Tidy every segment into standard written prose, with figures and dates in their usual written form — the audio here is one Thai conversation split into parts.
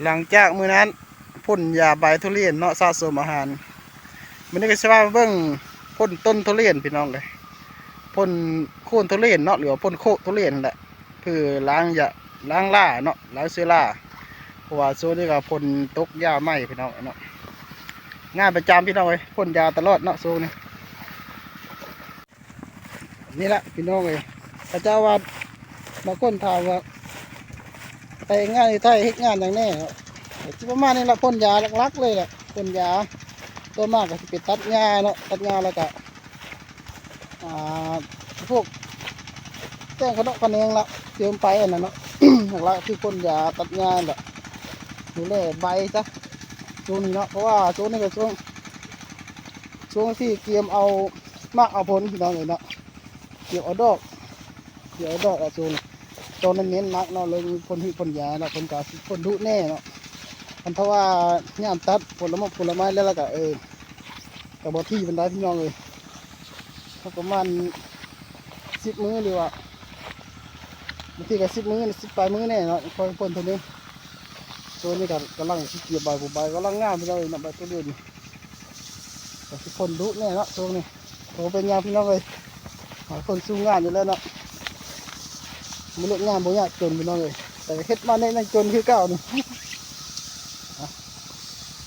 หลังจากมื้อนั้นพ่นยาใบทุเรียนเนาะสะสมอาหารมื้อนี้ก็สิว่าเบิ่งพ่นต้นทุเรียนพี่น้องเลยพ่นโคนทุเรียนเนาะหรือว่าพ่นโคทุเรียนแหละเพื่อล้างล่าเนาะล้างเชื้อราเพราะว่าโซนนี้ก็พ่นตกยาไหม้พี่น้องเนาะงานประจำพี่น้องเลยพ่นยาตลอดเนาะโซนนี้นี่แหละพี่น้องเลยพระเจ้าว่าบางคนถามว่าไปงานที่ไทยเฮ็ดงานอย่างแน่ที่ประมาณนี้ละพ่นยาลักๆเลยแหละพ่นยาตัวมากก็จะไปตัดหญ้าเนาะตัดหญ้าแล้วก็พวกแจ้งขนมขนงละเติมไปอันนั้นเนาะ หลักๆคือพ่นยาตัดหญ้าแบบดูแลใบซะช่วงนี้เนาะเพราะว่าช่วงนี้ก็ช่วงที่เตรียมเอามากเอาผลพี่น้องเลยเนาะเกี่ยวเอาดอกช่วงตอนนั้นเน้นนักเนาะเลยพ่นยาเนาะพ่นกาพ่นดุแน่เนาะเพราะว่าย่ามตัดผลไม้แล้วก็กับบอที่เป็นได้พี่น้องเลยประมาณ10 มื้อหรือว่าบางทีก็10 มื้อ10 ปลายมื้อแน่เนาะคอยพ่นตัวนี้ตัวนี้กำลังเกี่ยวใบกำลังงามพี่น้องเลยเนาะใบตัวเดียวนี่แต่ที่พ่นดุแน่เนาะตัวนี้โตเป็นยาพี่น้องเลยคนสู้งานอยู่แล้วเนาะมันเลือกงานบ่ยากจนพี่น้องเลยแต่เฮ็ดมาในจนคือเก่านี่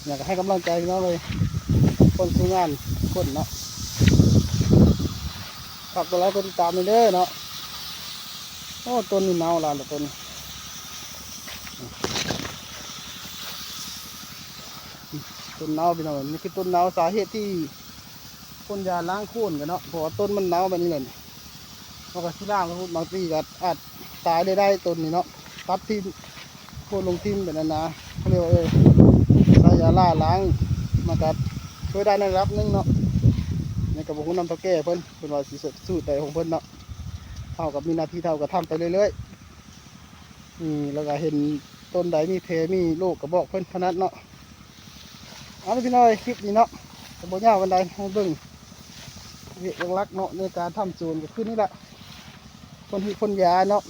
อยากให้กำลังใจพี่น้องเลยคนสู้งานคนเนาะฝากตัวไลค์กดติดตามเด้อเนาะโอ้ต้นนี่เน่าละต้นเน่าพี่น้องนี่คือต้นเน่าสาเหตุที่พ่นยาล้างโค่นกันเนาะเพราะว่าต้นมันเน่าแบบนี้เลยเพราะว่าที่ล่างก็บางทีก็อาจตายได้ต้นนี่เนาะตัดทิ่มโค่นลงทิ่มแบบนั้นนะเขาเรียกว่าใช้ยาล่าล้างมาตัดช่วยได้ในระดับนึงเนาะในกระบอกน้ำตะแก่เพิ่นว่าสีสูตรแต่ของเพิ่นเนาะเท่ากับมีนาทีเท่ากับทำไปเรื่อยๆแล้วก็เห็นต้นใดมีเพมีโรคกระบอกเพิ่นพนัดเนาะเอาพี่น้อยคลิปนี้เนาะกระบอกยาววันใดให้เบิ่งเรื่องลักเนาะในการทำโซนก็คือนี่แหละพ่นยาเนาะ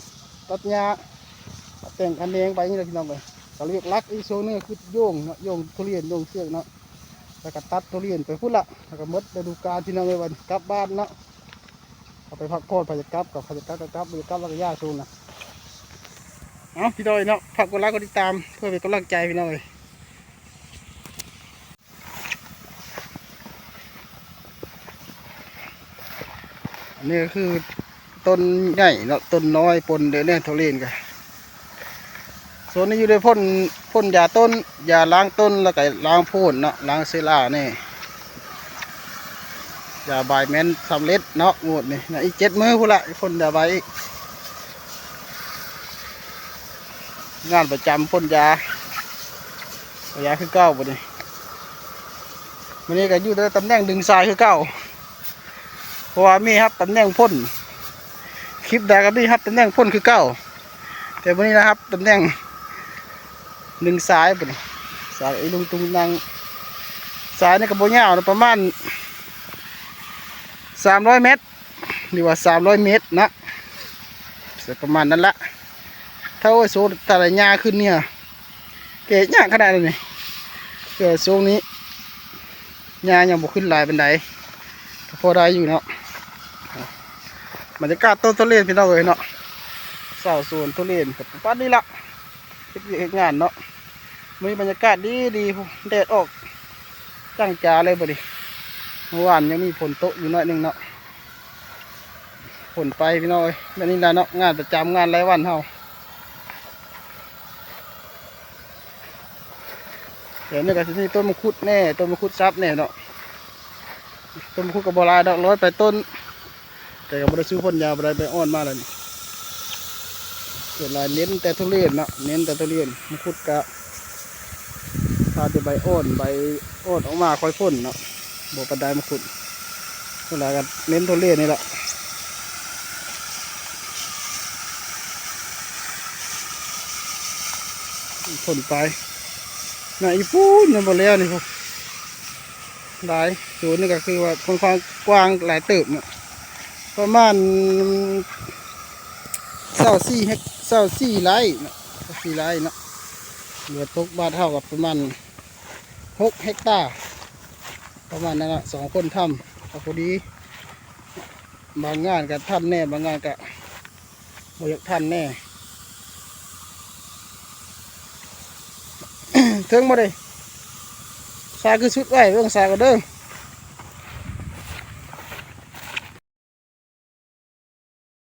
ตัดหญ้าแต่งกันเองไปนี่แหละพี่น้องเลยก็เรียกลักอีโซนนี่คือโยงเนาะโยงทุเรียนโยงเชือกเนาะแล้วก็ตัดทุเรียนไปพุ่นละแล้วก็มดฤดูกาลที่น้องเลยวันกลับบ้านเนาะเอาไปพักผ่อนไปจะกลับกับไปจะกลับแล้วก็ย่าโซนนะเอาพี่น้อยเนาะฝากกดไลค์กดติดตามเพื่อเป็นกำลังใจพี่น้องเลยนี่ก็คือต้นใหญ่เนาะต้นน้อยปนเดือนทุเรียนกันส่วนนี้อยู่ในพ่นยาต้นยาล้างต้นแล้วก็ล้างโพ่นเนาะล้างเซล่านี่ยาใบแมนสำเร็จเนาะหมดนี่อีก7 มื้อพุ่นละพ่นยาใบงานประจำพ่นยาคือเก้าบ่นี่วันนี้ก็อยู่ในตำแหน่งดึงทรายคือเก้าเพราะว่ามีครับตำแหน่งพ่นคลิปใดก็มีครับตำแหน่งพ่นคือเก้าแต่วันนี้นะครับตำแหน่งดึงทรายบ่นี่สายลุงตุงนางสายนี่ก็บ่ยาวประมาณ300 เมตรหรือว่า300 เมตรนะประมาณนั้นละถ้าโอ้ยโซ่ตะไลหญ้าขึ้นเนี่ยเกะหญ้าขนาดนี้เกิดโซ่นี้หญ้ายังบ่ขึ้นหลายเป็นไดพอได้อยู่เนาะบรรยากาศต้นทุเรียนพี่น้องเลยเนาะสาวสวนทุเรียนกับป้านนี่ละเฮ็ดงานเนาะมีบรรยากาศดีแดดออกจ้างจ๋าเลยบ่ดิเมื่อวานยังมีฝนตกอยู่หน่อยนึงเนาะฝนไปพี่น้องเลยแบบนี้ละเนาะงานประจำงานรายวันเฮาเดี๋ยวนี้ก็ที่ต้นมะขุดแน่ต้นมะขุดซับแน่เนาะต้นมะขุดกับโบราณดอกร้อยไปต้นแต่กับบริสุทธิ์พ่นยาบริไปอ้อนมาแล้วนี่เกิดลายเน้นแต่ทุเรียนเนาะเน้นแต่ทุเรียนมะขุดกะพาแต่ใบอ้อนออกมาค่อยพ่นเนาะโบกระไดมะขุดเวลากันเน้นทุเรียนนี่แหละพ่นไปน่ะอีปูนยังหมดแล้วนี่พวกหลายศูนย์นี่ก็คือว่าค่อนข้างกว้างหลายเติบเนาะประมาณ24 ไร่เนาะ4 ไร่เนาะ เหลือตกบ้านเท่ากับประมาณ6 เฮกตาร์ประมาณนั้นละ2 คนทำก็พอดีบางงานก็ทันแน่บางงานก็บ่อยากทันแน่ ถึงมาเลยสาคือชุดไว้เรื่องสาก็เด้อ